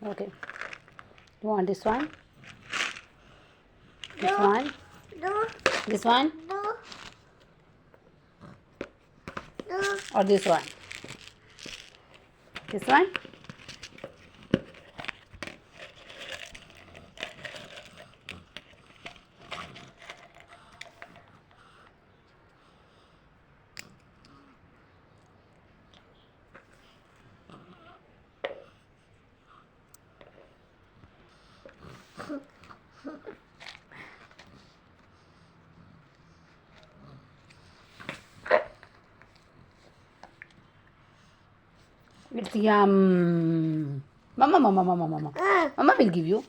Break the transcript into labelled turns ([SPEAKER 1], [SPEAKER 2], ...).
[SPEAKER 1] Okay. You want this one? This
[SPEAKER 2] No.
[SPEAKER 1] one?
[SPEAKER 2] No.
[SPEAKER 1] This one?
[SPEAKER 2] No. No.
[SPEAKER 1] Or this one? This one? It's yum. Mama, mama, mama, mama. Mama will give you.